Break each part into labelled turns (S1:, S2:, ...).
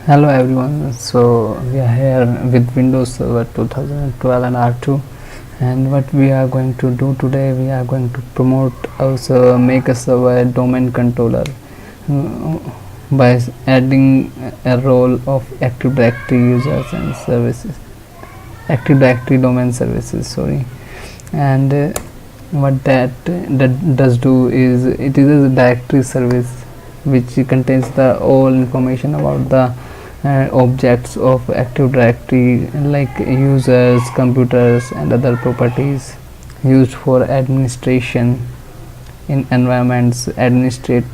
S1: Hello everyone, so we are here with Windows Server 2012 and R2, and what we are going to do today, we are going to promote also make a server domain controller by adding a role of Active Directory users and services, Active Directory domain services, sorry. And what that does do is it is a directory service which contains the all information about the objects of Active Directory like users, computers and other properties used for administration in environments, administration,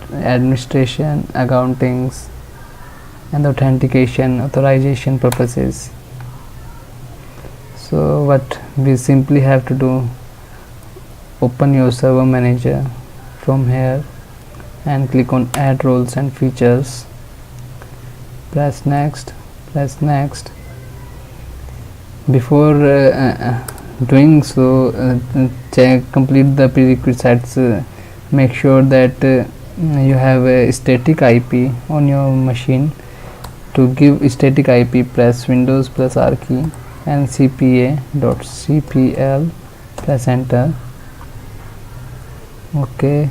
S1: accountings and authentication, authorization purposes. So what we simply have to do, open your server manager from here and click on add roles and features, press next. Before doing so, complete the prerequisites. Make sure that you have a static IP on your machine. To give static IP, press Windows plus R key and cpa.cpl, press enter. Okay,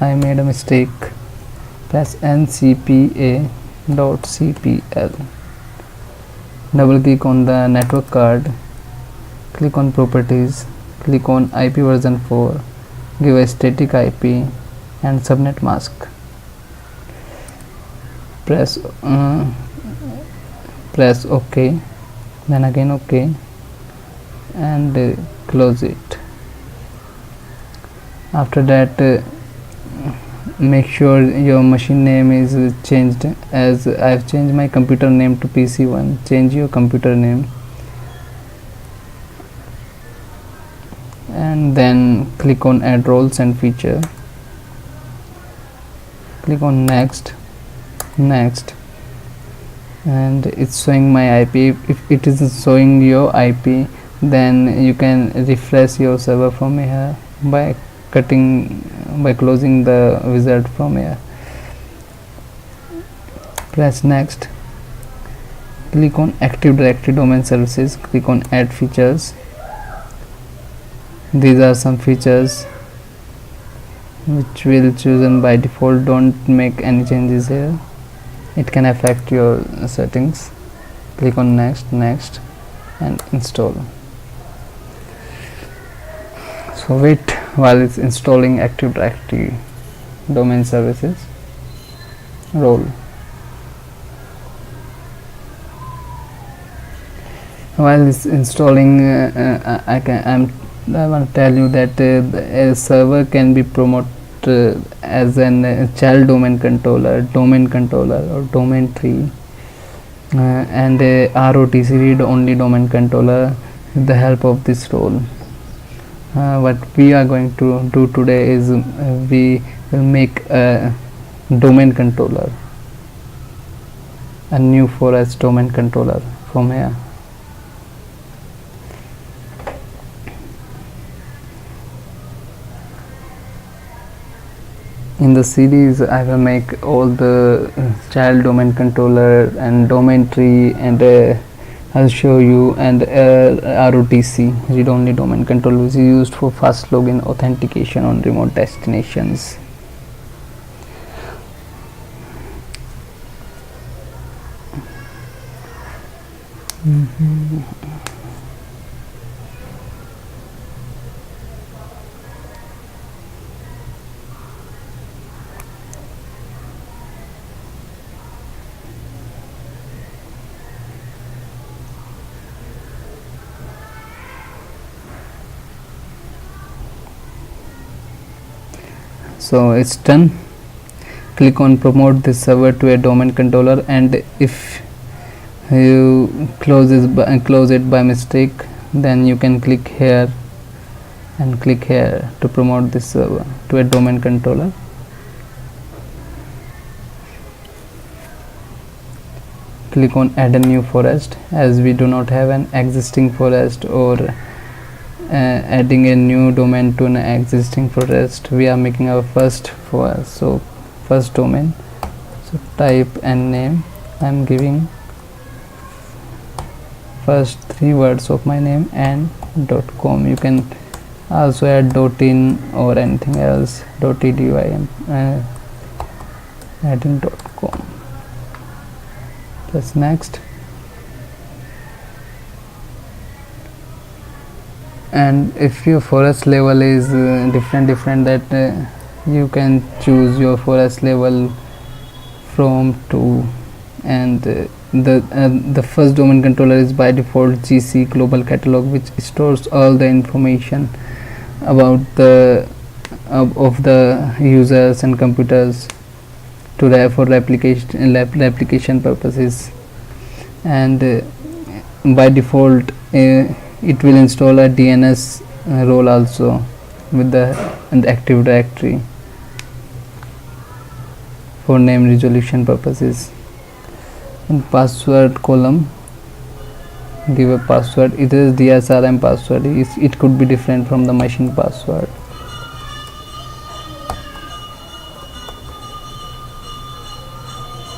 S1: I made a mistake. Press ncpa.cpl. Double click on the network card, click on properties, click on IP version 4, give a static IP and subnet mask. Press OK, then again OK, and close it. After that, make sure your machine name is changed. As I have changed my computer name to PC1, change your computer name and then click on add roles and feature, click on next, and it's showing my IP. If it is showing your IP, then you can refresh your server from here by closing the wizard from here. Press next, click on Active Directory domain services, click on add features. These are some features which will chosen by default. Don't make any changes here, it can affect your settings. Click on next and install. So wait while it's installing Active Directory domain services role. While it's installing, I want to tell you that a server can be promoted as a child domain controller, or domain tree, and a ROTC, read only domain controller, with the help of this role. What we are going to do today is we will make a domain controller, a new forest domain controller from here. In the series I will make all the child domain controller and domain tree, and I'll show you, and ROTC, read only domain controller, which is used for fast login authentication on remote destinations. So it's done. Click on promote this server to a domain controller, and if you close it by mistake, then you can click here and click here to promote this server to a domain controller. Click on add a new forest, as we do not have an existing forest, or adding a new domain to an existing forest. We are making our first domain, So type and name. I'm giving first three words of my name and .com. You can also add .in or anything else. .edu. I am adding .com. Press next. And if your forest level is different, that you can choose your forest level from 2. And the first domain controller is by default GC global catalog, which stores all the information about the of the users and computers for replication purposes. And by default it will install a DNS role also with the Active Directory for name resolution purposes. In password column, give a password. It is DSRM password. It could be different from the machine password.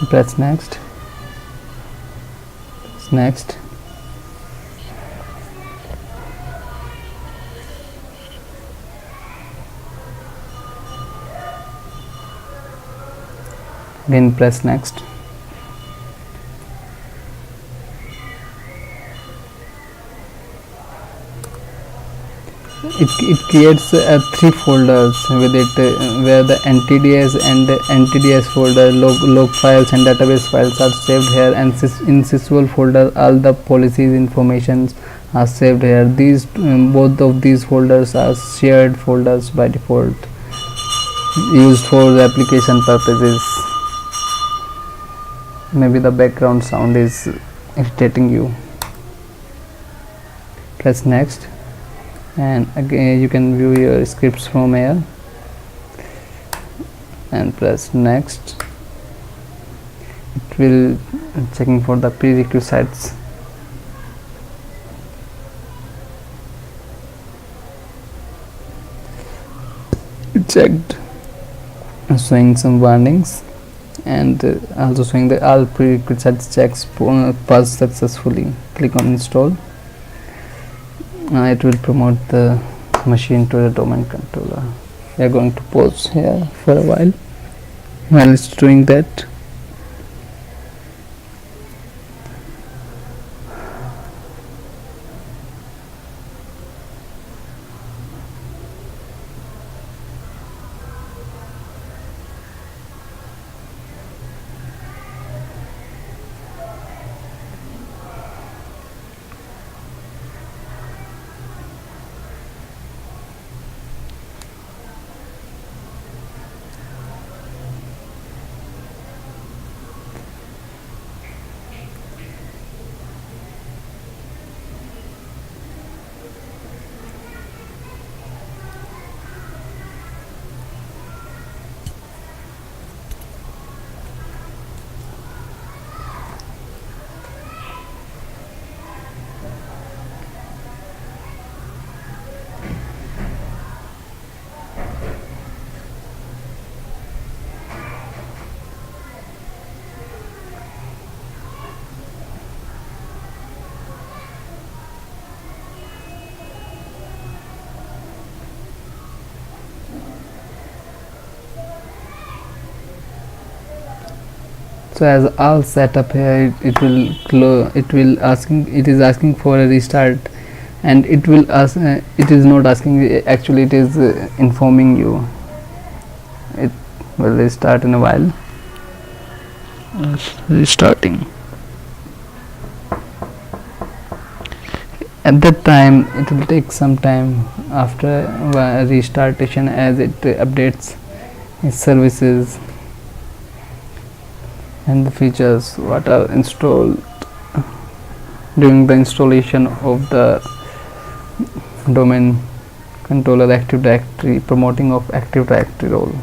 S1: Press next. Next. Again press next. It creates 3 folders with it, where the NTDS and NTDS folder, log files and database files are saved here, and in sysvol folder all the policies informations are saved here. These both of these folders are shared folders by default, used for application purposes. Maybe the background sound is irritating you. Press next. And again you can view your scripts from here, and press next. It will checking for the prerequisites. It checked, showing some warnings, and also showing that all prerequisites checks passed successfully. Click on install. It will promote the machine to the domain controller. We are going to pause here for a while it's doing that. So as all set up here, it is asking for a restart, and it will ask, it is not asking, actually it is informing you it will restart in a while. Restarting. At that time it will take some time after restartation, as it updates its services and the features what are installed during the installation of the domain controller Active Directory, promoting of Active Directory role.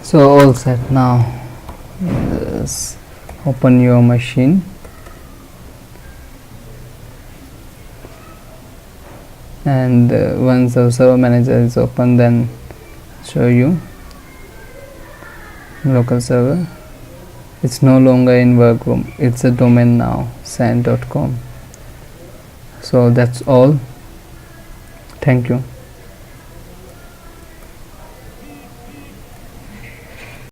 S1: So all set. Now yes, open your machine. And once the server manager is open, then show you local server. It's no longer in workroom, it's a domain now, sand.com. So that's all. Thank you.